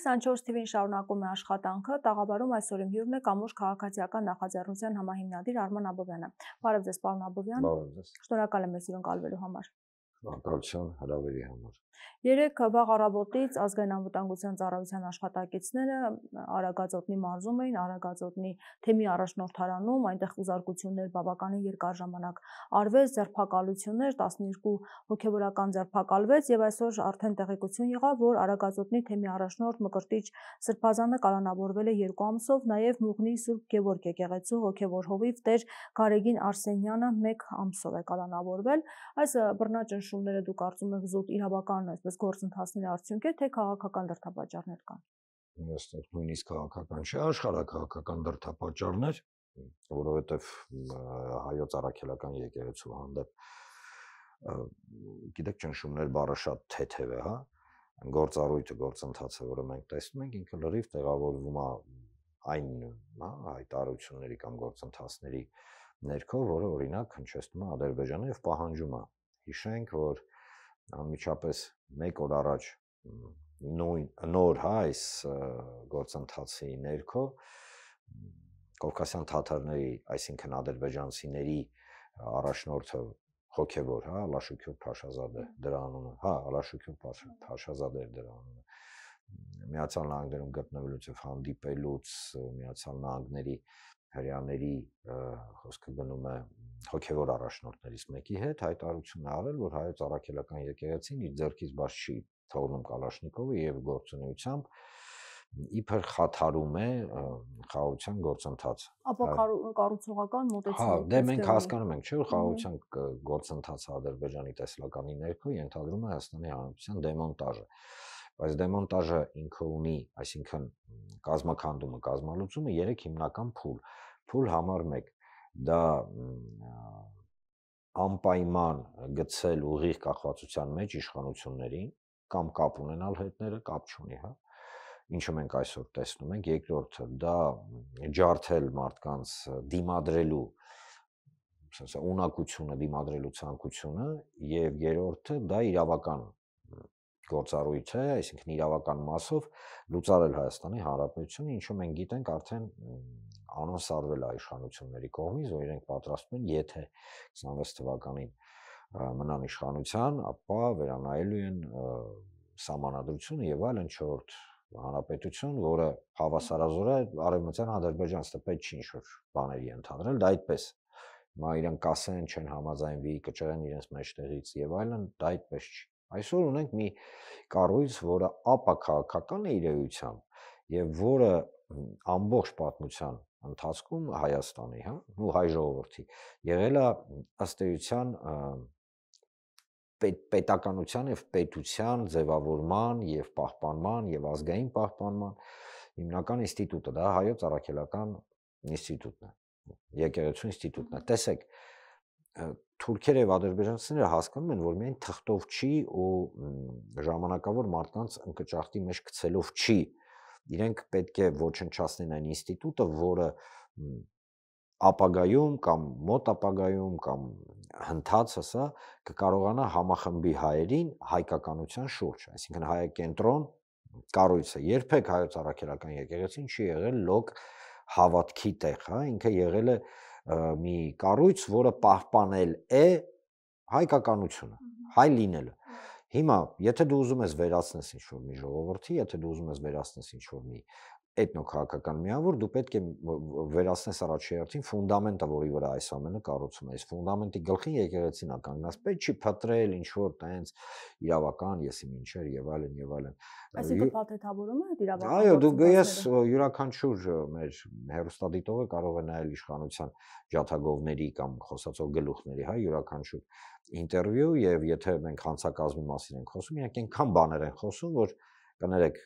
24 TV-ին շարունակում է աշխատանքը, տաղավարում այսօր իմ հյուրն է Կամուշ քաղաքացիական նախաձեռնության համահիմնադիր Արման Աբովյանը։ Բարև ձեզ, պարոն Աբովյան։ Բարև ձեզ։ Շնորհակալ եմ մեզ հյուրընկալվելու համար։ Շնորհակալություն հրավերի համար։ Երեկ վաղ առավոտից ազգային անվտանգության ծառայության աշխատակիցները Արագածոտնի մարզում էին, Արագածոտնի թեմի առաջնորդարանում, այնտեղ ուզարկություններ բավականին երկար ժամանակ արվեց, ձերբակալություններ, 12 հոգևորական ձերբակալվեց եւ այսօր արդեն տեղեկություն եղավ, որ Արագածոտնի թեմի առաջնորդ Մկրտիչ Սրբազանը կալանավորվել է 2 ամսով, նաեւ Մուղնի Սուրբ Գևորգ եկեղեցու հոգևոր հովիվ Տեր Գարեգին Արսենյանը 1 ամսով է կալանավորվել։ Այս բռնաճնշումները դուք կարծում եք զուտ իրավական այսպես գործընթացների արդյունք է, թե քաղաքական դրդապատճառներ կան։ Այստեղ նույնիսկ քաղաքական չէ, աշխարհակաղակական դրդապատճառներ, որովհետև հայոց առաքելական եկեղեցու հանդեպ գիտեք ճնշումներ բառը շատ թեթև է, հա, գործառույթը, գործընթացը, որը մենք տեսնում ենք, ինքը լրիվ տեղավորվում է այն, հա, հայտարարությունների կամ գործընթացների ներքո, որը օրինակ հնչեցնում է Ադրբեջանը եւ պահանջում է։ Հիշենք, որ անմիջապես 1 օր առաջ նոր հա այս գործընթացի ներքո կովկասյան թաթարների, այսինքն ադրբեջանցիների առաջնորդը հոգևոր, հա, Ալաշուկյուր Փաշազադե դրա անունը, հա, Ալաշուկյուր Փաշազադե դրա անունը, Միացյալ Նահանգներում գտնվելուց եւ հանդիպելուց Միացյալ Նահանգների հրյաների խոսքը գնում է հոգևոր առաջնորդներից մեկի հետ հայտարարություն է արել, որ հայոց առաքելական եկեղեցին իր ձեռքից բաց չի թողնում Կալաշնիկովը եւ գործունեությամբ իբր խաթարում է խաղաղության գործընթացը։ Ապա կառուցողական մոտեցում։ Հա, դե մենք հասկանում ենք, չէ՞, որ խաղաղության գործընթացը Ադրբեջանի տեսլականի ներքո ենթադրում է Հայաստանի Հանրապետության դեմոնտաժը։ Բայց դեմոնտաժը ինքը ունի, այսինքն կազմաքանդումը, կազմալուծումը 3 հիմնական փուլ։ Փուլ համար 1 դա անպայման գցել ուղիղ կախվածության մեջ իշխանություններին կամ կապ ունենալ հետները, կապ չունի, հա, ինչը մենք այսօր տեսնում ենք։ Երկրորդը դա ջարդել մարդկանց դիմադրելու ունակությունը, դիմադրելու ցանկությունը, եւ երրորդը դա իրավական գործառույթ է, այսինքն իրավական մասով լուծարել Հայաստանի Հանրապետությունը, ինչը մենք գիտենք արդեն անոնսարվել է իշխանությունների կողմից, որ իրենք պատրաստվում են, եթե 26 թվականին մնան իշխանության, ապա վերանայելու են սահմանադրությունը եւ այլն 4-րդ հանրապետություն, որը հավասարազոր է արևմտյան Ադրբեջան, ստե պետք չի ինչ-որ բաների ընդհանրել, դա այդպես։ Հիմա իրենք կասեն, չեն համաձայնվի, կճեղեն իրենց մեջտեղից եւ այլն, դա այդպես չի։ Այսօր ունենք մի կառույց, որը ապաքաղաքական է իր էությամբ եւ որը ամբողջ պատմության ընթացքում Հայաստանի, հա, ու հայ ժողովրդի եղել է ըստ էության պետականության եւ պետության ձևավորման եւ պահպանման եւ ազգային պահպանման հիմնական ինստիտուտը, դա հայոց առաքելական ինստիտուտն է, եկեղեցու ինստիտուտն է։ Տեսեք, թուրքերը եւ ադրբեջանցիները հասկանում են, որ միայն թղթով չի ու ժամանակավոր մարդկանց ընկճախտի մեջ գցելով չի։ Իրենք պետք է ոչնչացնեն այն ինստիտուտը, որը ապագայում կամ մոտ ապագայում կամ հնդած հսա կկարողանա համախմբի հայերին հայկականության շուրջ, այսինքն հայկենտրոն կառույցը։ Երբեք հայոց առաքելական եկեղեցին չի եղել լոկ հավատքի տեղ, հա, ինքը եղել է մի կառույց, որը պահպանել է հայկականությունը, հայ լինելը։ Հիմա, եթե դու ուզում ես վերացնես ինչ-որ մի ժողովրդի, եթե դու ուզում ես վերացնես ինչ-որ մի էթնոքաղաքական միավոր, դու պետք է վերացնես առաջի հերթին ֆունդամենտը, որի վրա այս ամենը կառուցում է։ Այս ֆունդամենտի գլխին եկեղեցին է կանգնած, պետք չի փտրել ինչ-որ տենց իրավական եսի մինչեր եւ այլն եւ այլն։ Այսինքն փաթեթավորում է իրավական։ Այո, դու ես յուրաքանչյուր մեր հերոստատիտողը կարող է նայել իշխանության ջաթագովների կամ խոսացող գլուխների, հա, յուրաքանչյուր ինտերվյու եւ եթե մենք հանցակազմի մասին ենք խոսում, իրանք այնքան բաներ են խոսում, որ կներեք,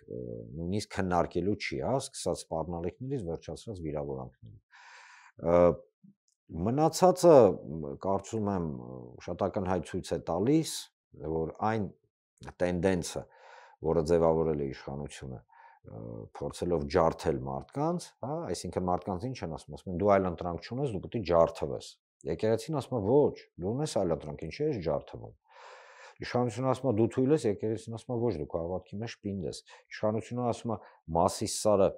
նույնիսկ քննարկելու չի, հա, սկսած սպառնալիքներից վերջացրած վիրավորանքների։ Մնացածը կարծում եմ շատ ակնհայտ ցույց է տալիս, որ այն տենդենսը, որը ձևավորել է իշխանությունը, փորձելով ջարդել մարդկանց, հա, այսինքն մարդկանց ինչ են ասում, ասում են դու այլ ընտրանք չունես, դու պետք է ջարդվես։ Եկեղեցին ասում է ոչ, դու ունես այլ ընտրանք, ինչի՞ ես ջարդվում։ Իշխանությունը ասում է դու թույլ ես, եկեղեցին ասում է ոչ, դու քո հավատքի մեջ պինդ ես։ Իշխանությունը ասում է Մասիս սարը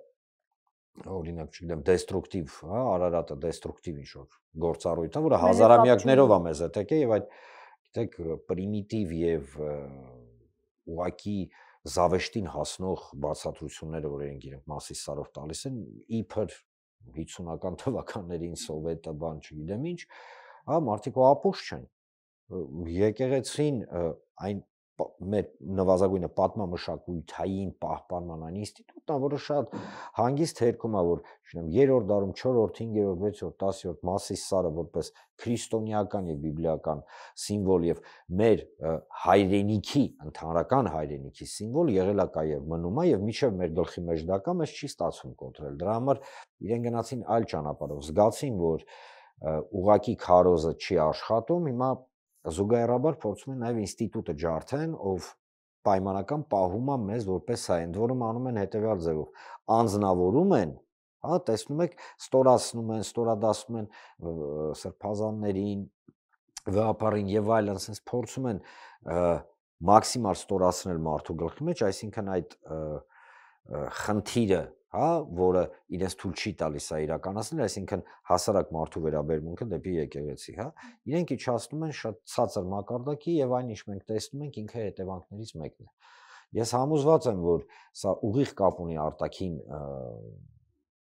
օրինակ, չգիտեմ, դեստրուկտիվ, հա, Արարատը դեստրուկտիվ ինչ-որ գործառույթ է, որը հազարամյակներով է մեզ հետ եկել եւ այդ գիտեք պրիմիտիվ եւ ուղակի զավեշտին հասնող բացատրությունները, որ իրենք Մասիս սարով տալիս են, իբր 50-ական թվականներին սովետը բան, չգիտեմ ինչ, հա, մարդիկ ապուշ չեն։ Եկեղեցին այն մեր նվազագույնը պատմամշակութային պահպանման այն ինստիտուտն է, որը շատ հանգիստ հերքում է, որ չունեմ 3-րդ դարում 4-րդ, 5-րդ, 6-րդ, 10-րդ Մասիս սարը որպես քրիստոնեական եւ բիբլիական սիմվոլ եւ մեր հայրենիքի, ընդհանրական հայրենիքի սիմվոլ եղել է կա եւ մնում է եւ միջև մեր գլխի մեջ դա կա, մեզ չի ստացվում կոտրել։ Դրա համար իրեն գնացին այլ ճանապարհով, զգացին, որ ուղակի քարոզը չի աշխատում, հիմա զուգահեռաբար փորձում են նաև ինստիտուտը ջարդեն, ով պայմանական պահում է մեզ որպես հայ, ընդ որում անում են հետևյալ ձևով, անձնավորում են, հա, տեսնում եք, ստորացնում են, ստորադասում են սրբազաններին, վեհապարին եւ այլն, sense փորձում են մաքսիմալ ստորացնել մարդու գլխի մեջ, այսինքն այդ խնդիրը, հա, որը իրենց թույլ չի տալիս է իրականացնել, այսինքն հասարակ մարդու վերաբերմունքը դեպի եկեղեցի, հա, իրենք իջացնում են շատ ցածր մակարդակի եւ այն ինչ մենք տեսնում ենք ինքը հետևանքներից մեկն է։ Ես համոզված եմ, որ սա ուղիղ կապ ունի արտաքին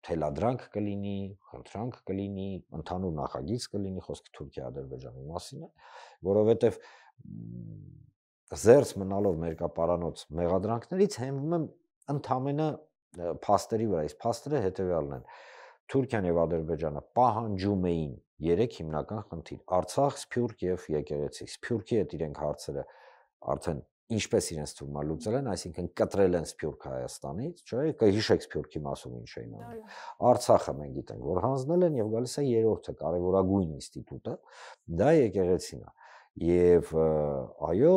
թելադրանք կլինի, խնդրանք կլինի, ընդհանուր նախագիծ կլինի, խոսքը Թուրքիա-Ադրբեջանի մասին է, որովհետեւ զերծ մնալով ներկապարանոց մեղադրանքներից հենվում եմ ընդամենը փաստերի վրա, իսկ փաստերը հետևյալն են։ Թուրքիան եւ Ադրբեջանը պահանջում էին 3 հիմնական խնդիր՝ Արցախ, Սփյուռք եւ եկեղեցի։ Սփյուռքի հետ իրենք հարցերը արդեն ինչպես իրենց թվում է լուծել են, այսինքն կտրել են Սփյուռք Հայաստանից, չէ՞, կհիշեք Սփյուռքի մասով ինչ էին անում։ Արցախը մենք գիտենք, որ հանձնել են եւ գալիս է երրորդը կարևորագույն ինստիտուտը, դա եկեղեցին է։ Եվ այո,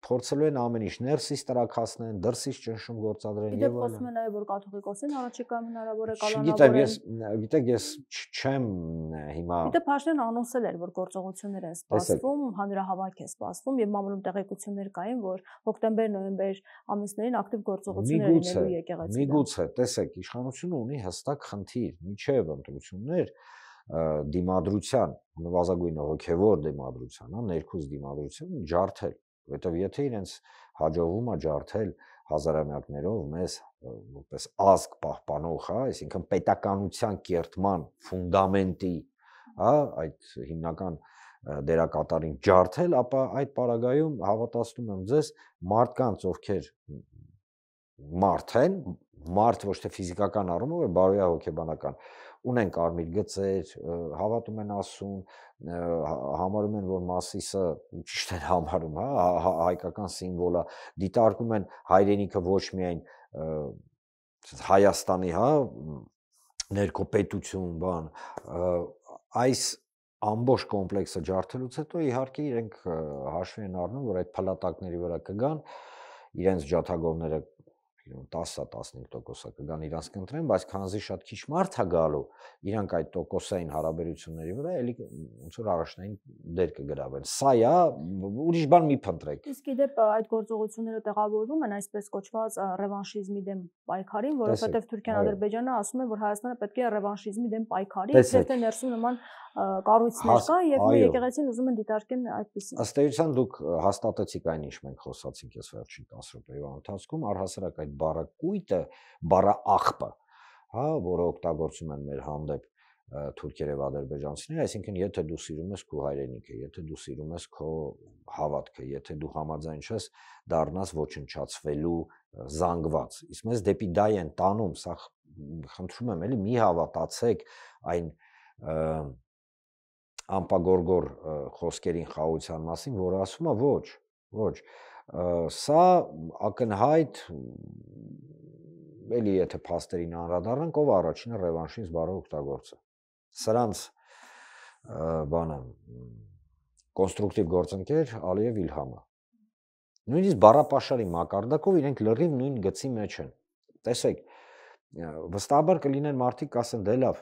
փորձելու են ամեն ինչ ներսից տրաքացնեն, դրսից ճնշում գործադրեն եւ այլն։ Խոսում են նաեւ որ կաթողիկոսին առաջիկայում հնարավոր է կալանավորեն։ Գիտեք, ես չեմ հիմա։ Գիտե Փաշինյանն անոնսել էր, որ գործողություններ են սպասվում, հանրահավաք է սպասվում եւ մամուլում տեղեկություններ կային, որ հոկտեմբեր-նոյեմբեր ամիսներին ակտիվ գործողություններ լինելու եկեղեցիում։ Միգուցե, տեսեք, իշխանությունը ունի հստակ խնդիր, միջև ընտրություններ դիմադրության, նվազագույնը հոգեվոր դիմադրության, հա, ներքուս դիմադրություն ջարդել, որովհետև եթե իրենց հաջողվում է ջարդել հազարամյակներով մեզ որպես ազգ պահպանող, հա, այսինքն պետականության կերտման ֆունդամենտի, հա, այդ հիմնական դերակատարին ջարդել, ապա այդ պարագայում հավատացնում եմ ձեզ մարդկանց, ովքեր մարդ են, մարդ ոչ թե ֆիզիկական առումով, այլ բարոյահոգեբանական, ունեն կարմիր գծեր, հավատում են Աստծուն, համարում են, որ Մասիսը ճիշտ են համարում, հա, հայկական սիմվոլ է, դիտարկում են հայրենիքը ոչ միայն Հայաստանի, հա, ներքոպետություն, բան, այս ամբողջ կոմպլեքսը ջարդելուց հետո իհարկե իրենք հաշվի են առնում, որ այդ փլատակների վրա կգան, իրենց ջաթագովները 10-15% կգան իրանց կընտրեն, բայց քանզի շատ քիչ մարդ է գալու, իրանք այդ տոկոսային հարաբերությունների վրա էլի ոնց որ առաջնային դեր կգրավեն։ Սա է, ուրիշ բան մի փնտրեք։ Իսկ իդեպ այդ գործողությունները տեղավորվում են այսպես կոչված ռևանշիզմի դեմ պայքարին, որովհետև Թուրքիան, Ադրբեջանը ասում են, որ Հայաստանը պետք է ռևանշիզմի դեմ պայքարի, իհարկե թե ներսում նման կառույցներ կա եւ մեր եկեղեցին ուզում են դիտարկեն այդպեսին։ Ըստ էության դուք հաստատեցիք այն ինչ մենք խոսացինք այս վերջին 10 րոպեի ընթացքում, առհասարակ այդ բառակույտը, բառաաղբը, հա, որը օգտագործում են մեր հանդեպ թուրքեր եւ ադրբեջանցիները, այսինքն եթե դու սիրում ես քո հայրենիքը, եթե դու սիրում ես քո հավատքը, եթե դու համաձայն ես դառնաս ոչնչացվելու զանգված, իսկ մեզ դեպի դա են տանում, սա խնդրում եմ էլի մի հավատացեք այն ամպագորգոր խոսքերին խաղաղության մասին, որ ասում է ոչ, սա ակնհայտ էլի եթե փաստերին անդրադառնանք, ով առաջինը ռևանշիզմ բառը օգտագործը։ Սրանց բանը կոնստրուկտիվ գործընկեր Ալիև Իլհամը։ Նույնիսկ բառապաշարի մակարդակով իրենք լրիվ նույն գծի մեջ են։ Տեսեք, վստահաբար կլինեն մարդիկ կասեն, դե լավ,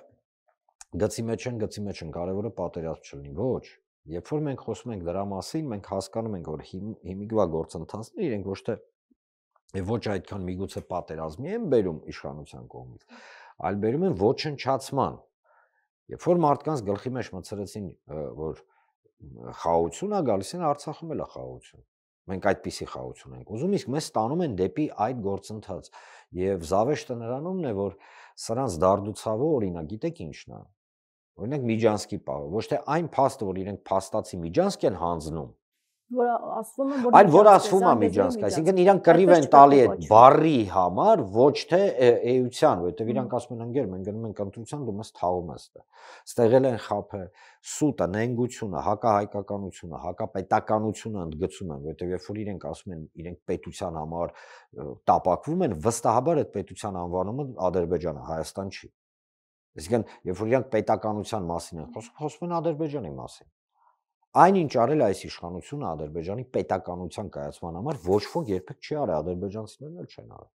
գծի մեջ են, կարևորը պատերազմ չլինի։ Ոչ, Երբ որ մենք խոսում ենք դրա մասին, մենք հասկանում ենք, որ հիմիկվա գործընթացները իրենք ոչ այդքան միգուցե պատերազմի են բերում իշխանության կողմից, այլ բերում են ոչնչացման։ Երբ որ մարդկանց գլխի մեջ մտցրեցին, որ խաղաղություն է գալիս, Արցախում էլ է խաղաղություն։ Մենք այդպիսի խաղաղություն ենք ուզում, իսկ մեզ տանում են դեպի այդ գործընթաց։ Եվ զավեշտը նրանումն է, որ սրանց դարդուցավը օրինակ, գիտեք ինչն է։ Օրինակ Միջանսկի պահը, ոչ թե այն փաստը, որ իրենք փաստացի Միջանսկ են հանձնում, որ ասվում է, այլ որ ասվում է Միջանսկ, այսինքն իրանք կռիվ են տալի այդ բառի համար, ոչ թե էության, որովհետև իրանք ասում են ընկեր, մենք գնում ենք ընտրության, դու մեզ թաղում ես այստեղ։ Ստեղել են խաբը, սուտը, նենգությունը, հակահայկականությունը, հակապետականությունը ընդգծում են, որովհետև երբ որ իրենք ասում են, իրենք պետության համար տապակվում են, վստահաբար այդ պետության անվանումը Ադրբեջանը, Հայաստան չի։ Այսինքն, երբ որ իրանք պետականության մասին են խոսում են Ադրբեջանի մասին։ Այնինչ արել այս իշխանությունը Ադրբեջանի պետականության կայացման համար ոչ ոք երբեք չի արել, ադրբեջանցիներն էլ չեն արել։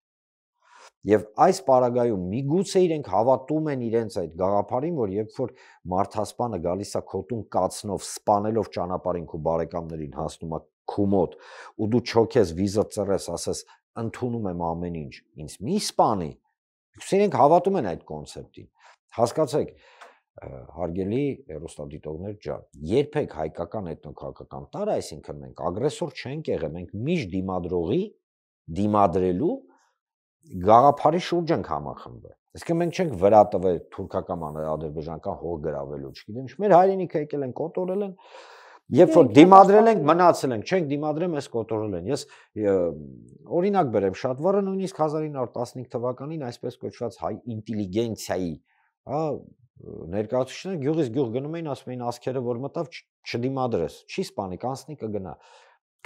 Եվ այս պարագայում միգուցե իրենք հավատում են իրենց այդ գաղափարին, որ երբ որ մարդասպանը գալիս է քոտուն կացնով, սպանելով ճանապարհին քո բարեկամներին հասնում է քո մոտ, ու դու չոքես վիզը ծռես, ասես ընդունում եմ ամեն ինչ, ինձ մի սպանի։ Իրենք հավատում են այդ կոնցեպտին։ Հասկացեք, հարգելի հեռուստադիտողներ ջան, երբեք հայկական էթնոքաղաքական տարը, այսինքն մենք ագրեսոր չենք եղել, մենք միշտ դիմադրելու գաղափարի շուրջ ենք համախմբվել։ Այսինքն մենք չենք վրա տվել թուրքական ադրբեջանական հող գրավելու, չգիտեմ, մեր հայրենիքը եկել են կոտորել են, երբ որ դիմադրել ենք, մնացել ենք, չենք դիմադրել, մեզ կոտորել են։ Ես օրինակ բերեմ, շատ վառը նույնիսկ 1915 թվականին այսպես կոչված հայ ինտելիգենցիայի, հա, ներկայացուցիչները գյուղից գյուղ գնում էին, ասում էին ասքերը, որ մտավ չդիմադրես, չի սպանի, կանցնի կգնա։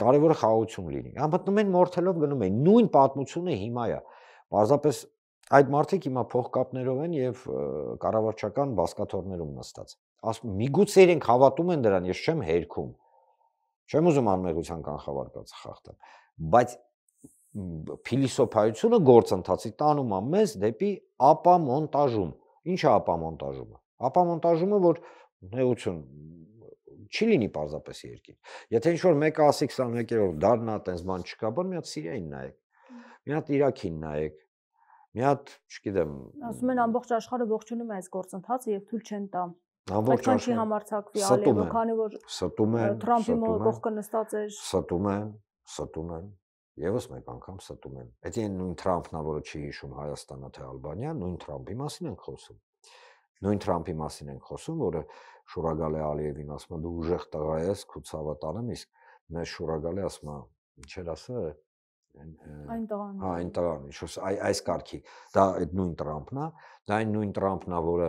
Կարևորը խաղաղություն լինի։ Մտնում են մորթելով գնում են։ Նույն պատմությունը հիմա է։ Պարզապես այդ մարդիկ հիմա փողկապներով են եւ կառավարչական բասկաթոռներում նստած։ Ասում միգուցե իրենք հավատում են դրան, ես չեմ հերքում։ Չեմ ուզում անմեղության կանխավարկածը խախտել, բայց փիլիսոփայությունը գործընթացի տանում է մեզ դեպի ապամոնտաժում։ Ինչ է ապամոնտաժումը։ Ապամոնտաժումը, որ նեղություն չի լինի պարզապես երկիր։ Եթե ինչ-որ մեկը ասի 21-րդ դարն է, տենց բան չկա, բան մի հատ Սիրիային նայեք, մի հատ Իրաքին նայեք, մի հատ, չգիտեմ, ասում են ամբողջ աշխարհը ողջունում է այս գործընթացը եւ թույլ չեն տա։ Ամբողջ աշխարհը չի համարձակվի Ալիևը, քանի որ ստում են, Թրամփի կողքը նստած էր։ Ստում են, եւս մեկ անգամ ստում են։ Այդ նույն Թրամփն է, որը չի հիշում Հայաստանը թե Ալբանիան, նույն Թրամփի մասին ենք խոսում։ Նույն Թրամփի մասին ենք խոսում, որը Շուրագալե Ալիևին ասում է դու ուժեղ տղա ես, քո ցավը տանեմ, իսկ մեր Շուրագալե ասում է, ինչ էր ասել, այն տղան։ Հա, այն տղան, ինչ այս կարգի։ Դա այդ նույն Թրամփն է, դա այն նույն Թրամփն է, որը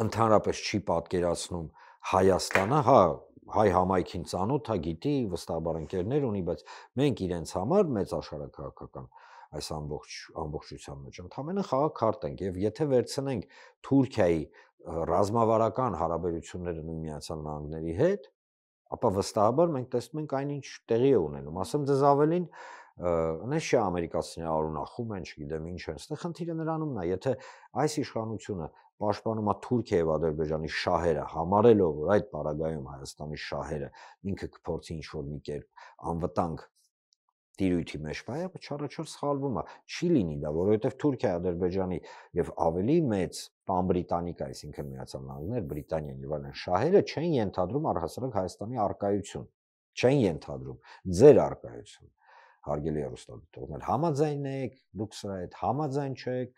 ընդհանրապես չի պատկերացնում Հայաստանը, հա, հայ համայնքին ծանոթ է, գիտի, վստահաբար ընկերներ ունի, բայց մենք իրենց համար մեծ աշխարհաքաղաքական այս ամբողջության մեջ ընդհանրապես խաղաղ քարտ ենք եւ եթե վերցնենք Թուրքիայի ռազմավարական հարաբերությունները նույն Միացյալ Նահանգների հետ, ապա վստահաբար մենք տեսնում ենք այնինչ տեղի է ունենում։ Ասեմ ձեզ ավելին, նես չէ ամերիկացիները արունախում են, չգիտեմ ինչ են, այստեղ խնդիրը նրանումն է, եթե այս իշխանությունը պաշտպանում է Թուրքիա եւ Ադրբեջանի շահերը, համարելով որ այդ պարագայում Հայաստանի շահերը ինքը կփորձի ինչ-որ մի կերպ անվտանգ տիրույթի մեջ բայ, ապա չարաչար սխալվում է, չի լինի դա, որովհետև Թուրքիա, Ադրբեջանի եւ ավելի մեծ Պանբրիտանիկա, այսինքն Միացյալ Նահանգներ, Բրիտանիան եւ այլն շահերը չեն ենթադրում առհասարակ Հայաստանի արկայություն, չեն ենթադրում ձեր արկայություն, հարգելի հեռուստադիտողներ, համաձայն եք, դուք սրա հետ համաձայն չեք,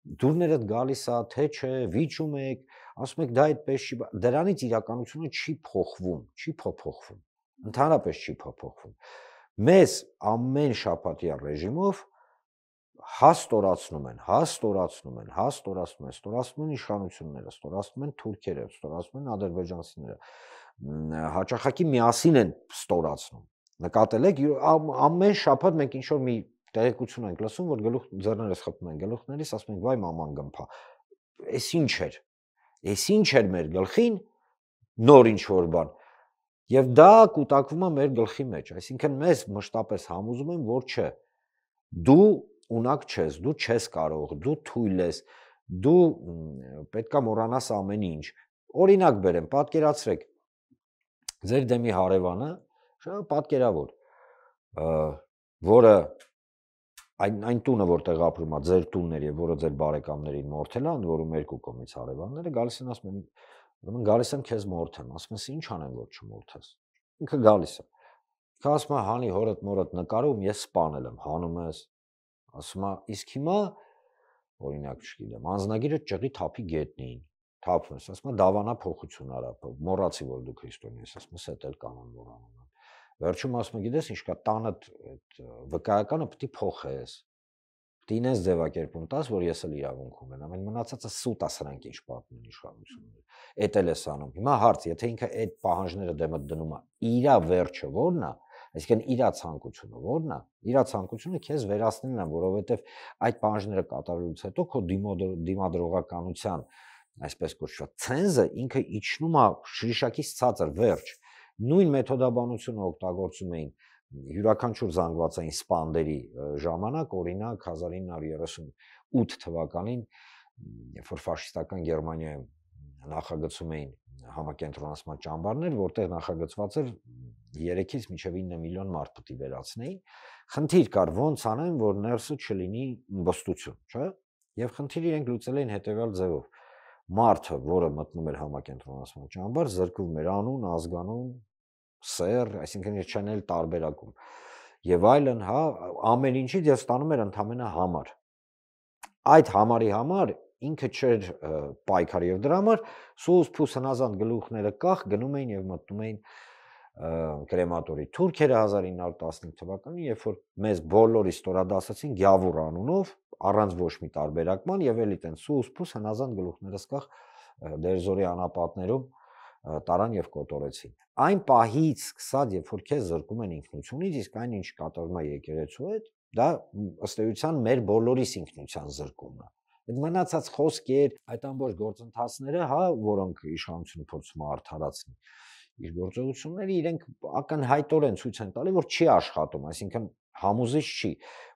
դուրներդ գալիս է, թե չէ, վիճում եք, ասում եք դա այդպես չի, դրանից իրականությունը չի փոխվում, ընդհանրապես չի փոխվում։ Մեզ ամեն շաբաթյա ռեժիմով ստորացնում են իշխանությունները, ստորացնում են թուրքերը, ստորացնում են ադրբեջանցիները, հաճախակի միասին են ստորացնում։ Նկատել եք, ամեն շաբաթ մենք ինչ-որ մի տեղեկություն ենք լսում, որ ձեռներս խփում են գլուխներիս, ասում ենք վայ մաման գմփա։ Էս ինչ էր մեր գլխին նոր ինչ-որ բան։ Եվ դա կուտակվում է մեր գլխի մեջ, այսինքն մեզ մշտապես համոզում են, որ չէ, դու ունակ չես, դու չես կարող, դու թույլ ես, դու պետքա մոռանաս ամեն ինչ, օրինակ բերեմ, պատկերացրեք, ձեր դեմի հարևանը, շատ պատկերավոր, որը այն տունը, որտեղ ապրում է, ձեր տունն էր եւ որը ձեր բարեկամներին մորթել է, ընդ որում երկու կողմից հարևանները գալիս են ասում են, ուրեմն գալիս եմ քեզ մորթեմ, ասում ես ինչ անեմ որ չմորթես։ Ինքը գալիս է։ Ինքը ասում է հանի հորդ մորդ նկարում ես սպանել եմ, հանում ես, ասում է իսկ հիմա օրինակ չգիտեմ, անձնագիրը ճղի թափի գետնին, թափում ես, ասում է դավանա փոխություն արա, մոռացի որ դու քրիստոնյա ես, ասում ես էդ էլ կանոն մոռանում եմ։ Վերջում ասում է գիտես ինչ կա, տանդ այդ վկայականը պետք է փոխես։ Դինես ձևակերպում տաս, որ ես էլ իրավունք ունենամ, այն մնացածը սուտ է սրանք ինչ պատմեն իշխանությունները։ Էդ էլ էս անում։ Հիմա հարց, եթե ինքը այդ պահանջները դեմդ դնում է, իրա վերջը ո՞րն է, այսինքն իրա ցանկությունը ո՞րն է։ Իրա ցանկությունը քեզ վերացնելն է, որովհետև այդ պահանջները կատարելուց հետո քո դիմադրողականության, այսպես կոչված, ցենզը ինքը իջնում է շրիշակից ցածր վերջ։ Նույն մեթոդաբանությունը օգտագործում էին յուրաքանչյուր զանգվածային սպանդերի ժամանակ, օրինակ 1938 թվականին, երբ որ ֆաշիստական Գերմանիայում նախագծում էին համակենտրոնացման ճամբարներ, որտեղ նախագծված էր 3-ից մինչև 9 միլիոն մարդ պետք է վերացնեին, խնդիր կար ոնց անեն, որ ներսը չլինի բստություն, չէ՞։ Եվ խնդիրը իրենք լուծել էին հետևյալ ձևով. մարդը, որը մտնում էր համակենտրոնացման ճամբար, զրկվում էր անուն, ազգանուն, սեր, այսինքն չեն էլ տարբերակում եւ այլն, հա, ամեն ինչից եւ ստանում էր ընդամենը համար։ Այդ համարի համար ինքը չէր պայքար եւ դրա համար սուս փուս հնազանդ գլուխները կախ գնում էին եւ մտնում էին կրեմատորի։ Թուրքերը 1915 թվականին, երբ որ մեզ բոլորի ստորադասեցին Գյավուր անունով, առանց ոչ մի տարբերակման եւ էլի տեն սուս փուս հնազանդ գլուխներս կախ դերձորի անապատներում տարան եւ կոտորեցին։ Այն պահից սկսած, երբ որ քեզ զրկում են ինքնությունից, իսկ այն ինչ կատարվում է եկեղեցու հետ, դա ըստ էության մեր բոլորիս ինքնության զրկումն է։ Այդ մնացած խոսքեր, այդ ամբողջ գործընթացները, հա, որոնք իշխանությունը փորձում է արդարացնել, իր գործողությունները իրենք ակնհայտորեն ցույց են տալի, որ չի աշխատում, այսինքն համոզիչ չի։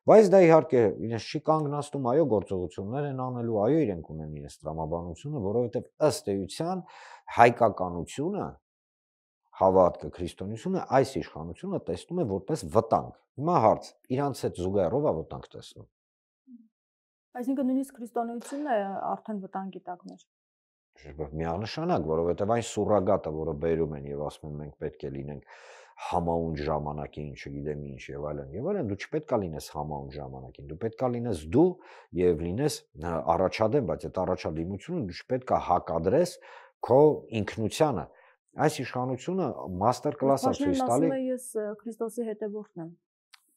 Բայց դա իհարկե իրենց չի կանգնացնում, այո, գործողություններ են անելու, այո, իրենք ունեն իրենց տրամաբանությունը, որովհետև ըստ էության հայկականությունը, հավատքը, քրիստոնեությունը այս իշխանությունը տեսնում է որպես վտանգ։ Հիմա հարց, իրանց հետ զուգահեռով է վտանգ տեսնում։ Այսինքն նույնիսկ քրիստոնեությունն է արդեն վտանգի տակներ։ Միանշանակ, որովհետև այն սուրրագատը, որը բերում են եւ ասում են մենք պետք է լինենք համաունջ ժամանակին, չգիտեմ ինչ եւ այլն, դու չպետք է լինես համաունջ ժամանակին, դու պետք է լինես դու եւ լինես առաջադեմ, բայց այդ առաջադիմությունը դու չպետք է հակադրես քո ինքնությանը։ Այս իշխանությունը մաստեր կլաս է ցույց տալի։ Ասում եմ, ես Քրիստոսի հետևորդն եմ։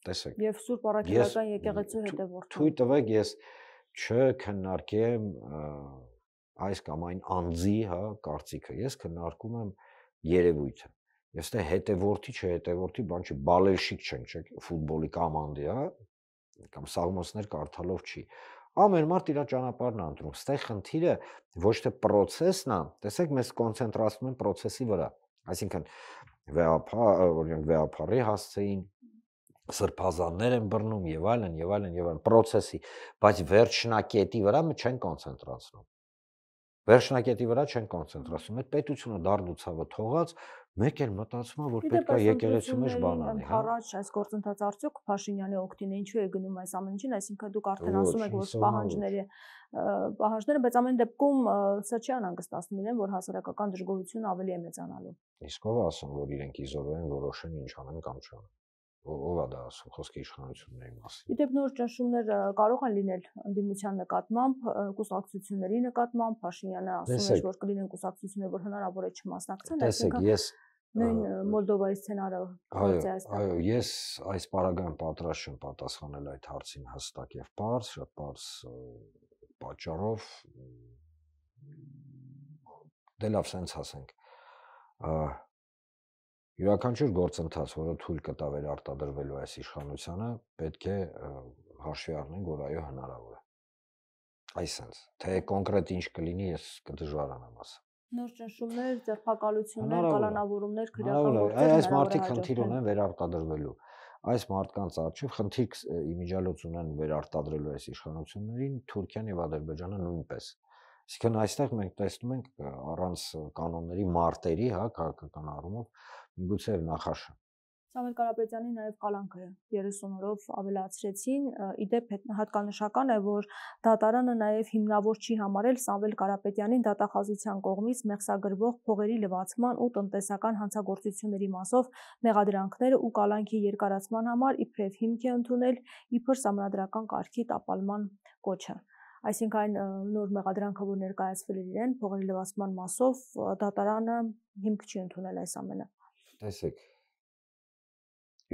Տեսեք։ Եվ Սուրբ Առաքելական եկեղեցու հետևորդն եմ։ Թույլ տվեք ես չքննարկեմ այս կամ այն անձի, հա, կարծիքը, ես քննարկում եմ երևույթը։ Ես թե հետևորդի, չհետևորդի, բան չի, բալերշիկ չենք, չէ՞, ֆուտբոլի կոմանդի, հա, կամ սաղմոսներ կարդալով չի։ Ամեն մարդ իր ճանապարհն է ընտրում։ Ստեղ խնդիրը ոչ թե process-ն է, տեսեք, մեզ կոնցենտրացնում են process-ի վրա։ Այսինքն վեհապարի հասցեին, սրբազաններ են բռնում եւ այլն, process-ի, բայց վերջնակետի վրա չեն կոնցենտրացնում։ Վերջնակետի վրա չեն կոնցենտրացնում։ Այդ պետությունը դարդուցավը թողած, մեկ էլ մտածում է, որ պետք է եկեղեցու մեջ բան անի, հա։ Առաջ այս գործընթացը արդյոք Փաշինյանի օգտին է, ինչու է գնում այս ամեն ինչին, այսինքն դուք արդեն ասում եք, որ պահանջները, բայց ամեն դեպքում սա չի անհանգստացնում իրեն, որ հասարակական դժգոհությունը ավելի է մեծանալու։ Իսկ ով ասում, որ իրենք իզովեն որոշեն ինչ անեն կամ չանեն։ Ով է դա ասում, խոսքը իշխանությունների մասին։ Իդեպ նոր ճնշումներ կարող են լինել ընդդիմության նկատմամբ, կուսակցությունների նկատմամբ, Փաշինյանը ասում է, որ կլինեն կուսակցություններ, որ հնարավոր է չմասնակցեն, այսինքն ես նույն Մոլդովայի սցենարը գործի այստեղ։ Այո, ես այս պարագայում պատրաստ եմ պատասխանել այդ հարցին հստակ եւ պարզ, շատ պարզ պատճառով։ Դե լավ, սենց ասենք։ Յուրաքանչյուր գործընթաց, որը թույլ կտա վերարտադրվելու այս իշխանությանը, պետք է հաշվի առնենք, որ այո հնարավոր է։ Այսինքն, թե կոնկրետ ինչ կլինի, ես կդժվարանամ ասել։ Նոր ճնշումներ, ձերբակալություններ, կալանավորումներ, քրեական գործեր։ Այս մարդիկ խնդիր ունեն վերարտադրվելու։ Այս մարդկանց առջև խնդիր իմիջիալոց ունեն վերարտադրելու այս իշխանություններին Թուրքիան եւ Ադրբեջանը նույնպես։ Այսինքն այստեղ մենք տեսնում ենք առանց կանոնների մարտերի, հա, քաղաքական առումով միգուցե նախաշը։ Սամվել Կարապետյանի նաև կալանքը 30 օրով ավելացրեցին, իդեպ հատկանշական է, որ դատարանը նաև հիմնավոր չի համարել Սամվել Կարապետյանին դատախազության կողմից մեղսագրվող փողերի լվացման ու տնտեսական հանցագործությունների մասով մեղադրանքները ու կալանքի երկարացման համար իբրև հիմք է ընդունել իբր սահմանադրական կարգի տապալման կոչը։ Այսինքն նոր մեղադրանքը, որ ներկայացվել էր իրեն փողերի լվացման մասով, դատարանը հիմք չի ընդունել այս ամենը։ Տեսեք,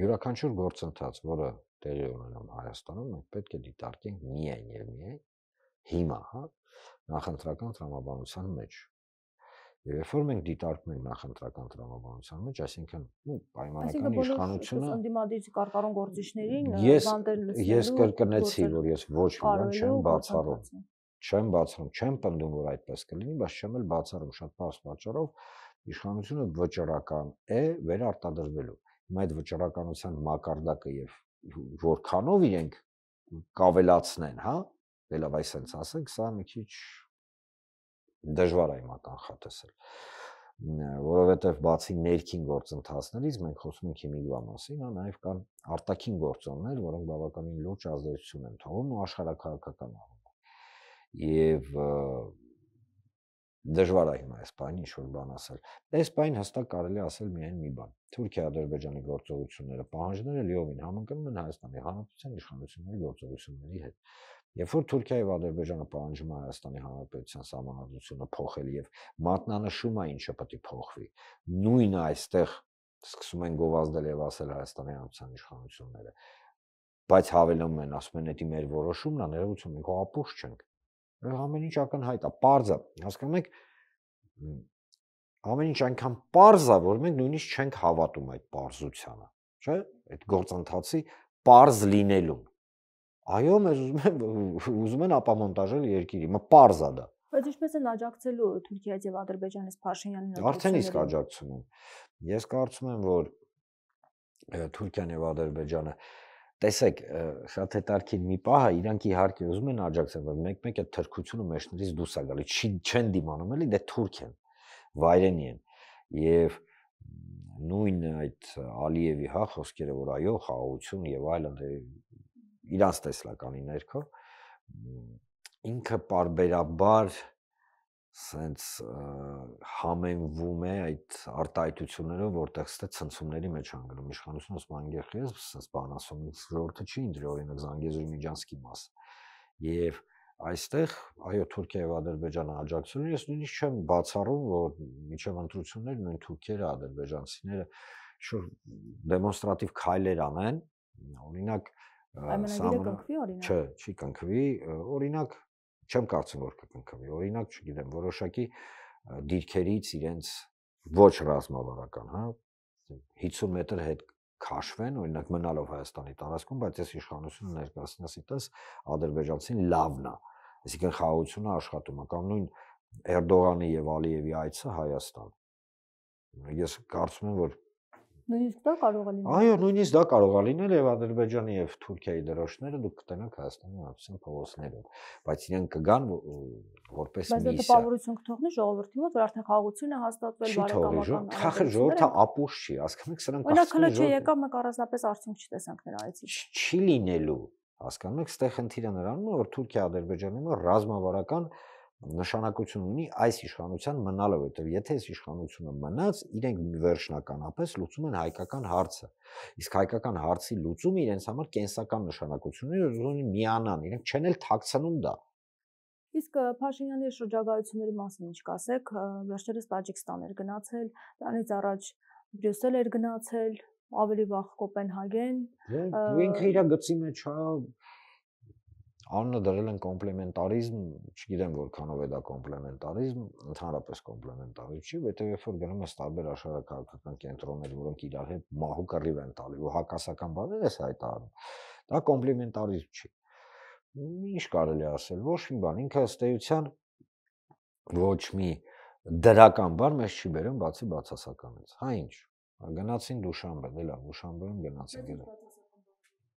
յուրաքանչյուր գործընթաց, որը տեղի ունենում Հայաստանում, մենք պետք է դիտարկենք միայն եւ միայն հիմա, հա, նախընտրական տրամաբանության մեջ։ Եվ երբ որ մենք դիտարկում ենք նախընտրական տրամաբանության մեջ, այսինքն, պայմանական իշխանությունը ընդդիմադիր կարգառուն գործիչներին ես կրկնեցի, որ ես ոչ մի բան չեմ բացառում։ Չեմ պնդում, որ այդպես կլինի, բայց չեմ էլ բացառում շատ բարձ պատճառով իշխանությունը վճռական է վերարտադրվելու։ Հիմա այդ վճռականության մակարդակը եւ որքանով իրենք կավելացնեն, հա, դելավ այսպես ասենք, սա մի քիչ դժվար է հիմա կանխատեսել, որովհետեւ բացի ներքին գործընթացներից մենք խոսում ենք հիմիկվա մասին, հա, նաեւ կան արտաքին գործոններ, որոնք բավականին լուրջ ազդեցություն են թողում ու աշխարհակաղակական առումով։ Եվ դժվար է հիմա այս բանը ինչ-որ բան ասել։ Այս բանը հստակ կարելի ասել միայն մի բան։ Թուրքիա-Ադրբեջանի գործողությունները, պահանջները լիովին համընկնում են Հայաստանի Հանրապետության իշխանությունների գործողությունների հետ։ Երբ որ Թուրքիա եւ Ադրբեջանը պահանջում են Հայաստանի Հանրապետության սահմանադրությունը փոխել եւ մատնանշում է ինչը պետք է փոխվի, նույնը այստեղ սկսում են գովազդել եւ ասել Հայաստանի Հանրապետության իշխանությունները, բայց հավելում են, ասում են, դա մեր որոշումն է, ներողություն, մենք ապուշ չենք։ Ամեն ինչ ակնհայտ է, պարզ է, հասկանում եք, ամեն ինչ այնքան պարզ է, որ մենք նույնիսկ չենք հավատում այդ պարզությանը, չէ՞, այդ գործընթացի պարզ լինելուն։ Այո, մեզ ուզում են ապամոնտաժել երկիրը, մա պարզ է դա։ Բայց ինչպես են աջակցելու Թուրքիայից եւ Ադրբեջանից Փաշինյանին։ Արդեն իսկ աջակցում են։ Ես կարծում եմ, որ Թուրքիան եւ Ադրբեջանը, տեսեք, շատ հետաքրքիր մի պահ է, իրանք իհարկե ուզում են աջակցել, որ մեկ-մեկ այդ թրքությունը մեջներից դուրս է գալի, չեն դիմանում էլի, դե թուրք են, վայրենի են։ Եվ նույն այդ Ալիևի, հա, խոսքերը, որ այո, խաղաղություն եւ այլն, իրանց տեսլականի ներքո ինքը պարբերաբար սենց համեմվում է այդ արտահայտություններով, որտեղ ստե ցնցումների մեջ անգնում իշխանությունը սպանգերխես, սենց բան ասում, ժողովուրդը չի ընտրի օրինակ Զանգեզուրի Միջանցքի մասը։ Եվ այստեղ, այո, Թուրքիա եւ Ադրբեջանը աջակցում են, ես նույնիսկ չեմ բացառում, որ միջև ընտրություններ նույն թուրքերը, ադրբեջանցիները շուտ դեմոնստրատիվ քայլեր անեն, օրինակ Պայմանագիրը կնքվի օրինակ։ Չէ, չի կնքվի, օրինակ չեմ կարծում, որ կկնքվի, օրինակ, չգիտեմ, որոշակի դիրքերից իրենց ոչ ռազմավարական, հա, 50 մետր հետ քաշվեն, օրինակ մնալով Հայաստանի տարածքում, բայց այս իշխանությունը ներկայացնի տես ադրբեջանցին լավն է, այսինքն խաղաղությունը աշխատում է, կամ նույն Էրդողանի եւ Ալիևի այցը Հայաստան։ Ես կարծում եմ, որ նույնիսկ դա կարող է լինել։ Այո, նույնիսկ դա կարող է լինել եւ Ադրբեջանի եւ Թուրքիայի դրոշները դուք կտենաք Հայաստանի Հանրապետության փողոցներում, բայց իրենք կգան որպես միսիա։ Բայց դա տպավորություն կթողնի ժողովրդի մոտ, որ արդեն խաղաղություն է հաստատվել բարեկամական։ Խախը ժողովուրդը ապուշ չի, հասկանում եք, սրանք Օրինակ քլեչը եկավ, մեկ առանձնապես արդյունք չտեսանք նրա այցից։ Չի լինելու, հասկանում եք, ստեղ խնդիրը նրանում է, որ Թուրքիա-Ադրբեջանի մոտ ռազմավարական նշանակություն ունի այս իշխանության մնալով, որտեղ եթե այս իշխանությունը մնաց, իրենք վերջնականապես լուծում են հայկական հարցը։ Իսկ հայկական հարցի լուծումը իրենց համար կենսական նշանակություն ունի, որ միանան, իրենք չեն էլ թաքցնում դա։ Իսկ Փաշինյանի շրջագայությունների մասին ինչ կասեք, վերջերս Տաջիկստան էր գնացել, դրանից առաջ Բրյուսել էր գնացել, ավելի վաղ Կոպենհագեն։ Ու ինքը իր գծի մեջ է անունը դրել են կոմպլեմենտարիզմ, չգիտեմ որքանով է դա կոմպլեմենտարիզմ, ընդհանրապես կոմպլեմենտարիզմ չի, որտեղ երբ որ գնում ես տարբեր աշխարհակաղակական կենտրոններ, որոնք իրար հետ մահու կռիվ են տալի ու հակասական բաներ ես հայտարարում, դա կոմպլեմենտարիզմ չի։ Ինչ կարելի ասել, ոչ մի բան, ինքը ըստ էության ոչ մի դրական բան մեզ չի բերում բացի բացասականից։ Հա ինչ, գնացին Դուշանբե, դե լավ, Դուշանբեում գնացին։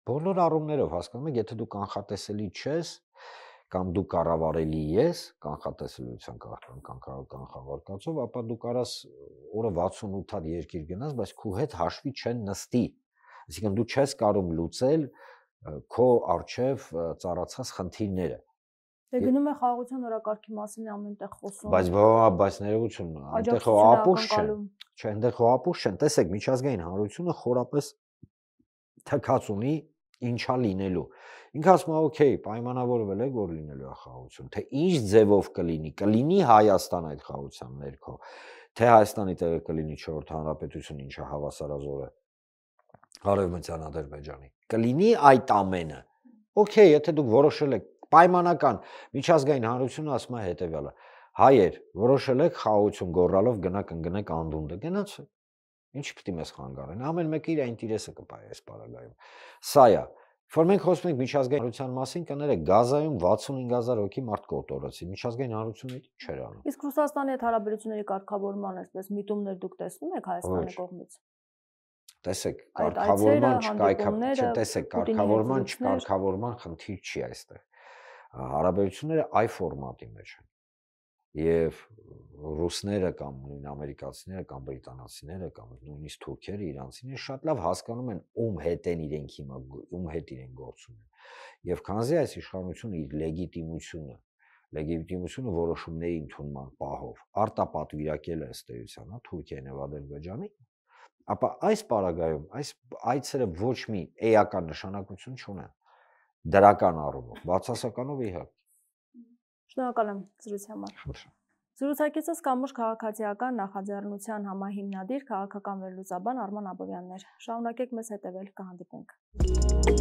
Բոլոր առումներով հասկանում եք, եթե դու կանխատեսելի չես, կամ դու կառավարելի ես կանխատեսելիության կանխավարկածով, ապա դու կարաս օրը 68 հատ երկիր գնաս, բայց քո հետ հաշվի չեն նստի։ Այսինքն դու չես կարող լուծել քո արժև ծառացած խնդիրները։ Դե գնում է խաղաղության օրակարգի մասին ամենտեղ խոսում։ Բայց ներողություն, այնտեղ հո ապուշ չեն։ Չէ, այնտեղ հո ապուշ չեն։ Տեսեք, միջազգային հանրությունը խորապես թքած ունի ինչա լինելու։ Ինքը ասում է, օքեյ, պայմանավորվել է, որ լինելու է խաղաղություն, թե ինչ ձևով կլինի Հայաստան այդ խաղաղության ներքո, թե Հայաստանի տեղը կլինի 4-րդ հանրապետություն, ինչը հավասարազոր է Արևմտյան Ադրբեջանի։ Կլինի այդ ամենը։ Օքեյ, եթե դուք որոշել եք պայմանական միջազգային հանրությունը ասում է հետևյալը. հայեր, որոշել եք խաղաղություն գոռալով գնաք ընկնեք անդունդը, գնացեք։ Ինչ պիտի մեզ խանգարեն։ Ամեն մեկը իր ինտերեսը կպահի այս պարագայում։ Սա է։ Որ մենք խոսում ենք միջազգային հանրության մասին, կներեք, Գազայում 65000 հոգի մարդ կոտորեցին, միջազգային հանրությունը չէր անում։ Իսկ Ռուսաստանի հետ հարաբերությունների կարգավորման այսպես միտումներ դուք տեսնում եք Հայաստանի կողմից։ Տեսեք, կարգավորման չկայքավորման, տեսեք, կարգավորման խնդիր չի այստեղ։ Հարաբերությունները այ ֆորմատի մեջ են։ Եվ ռուսները կամ նույն ամերիկացիները կամ բրիտանացիները կամ նույնիսկ թուրքերը իրանցիները շատ լավ հասկանում են ում հետ են իրենք հիմա ում հետ իրենք գործում են։ Եվ քանզի այս իշխանությունը իր լեգիտիմությունը որոշումների ընդունման պահով արտապատվիրակել է ըստ էության, Թուրքիան եւ Ադրբեջանին, ապա այս պարագայում այս այցերը ոչ մի էական նշանակություն չունեն դրական առումով, բացասականով իհարկե։ Շնորհակալ եմ զրույցի համար։ Զրուցակիցս Կամուշ քաղաքացիական նախաձեռնության համահիմնադիր քաղաքական վերլուծաբան Արման Աբովյանն էր։ Շարունակեք մեզ հետևել, կհանդիպենք։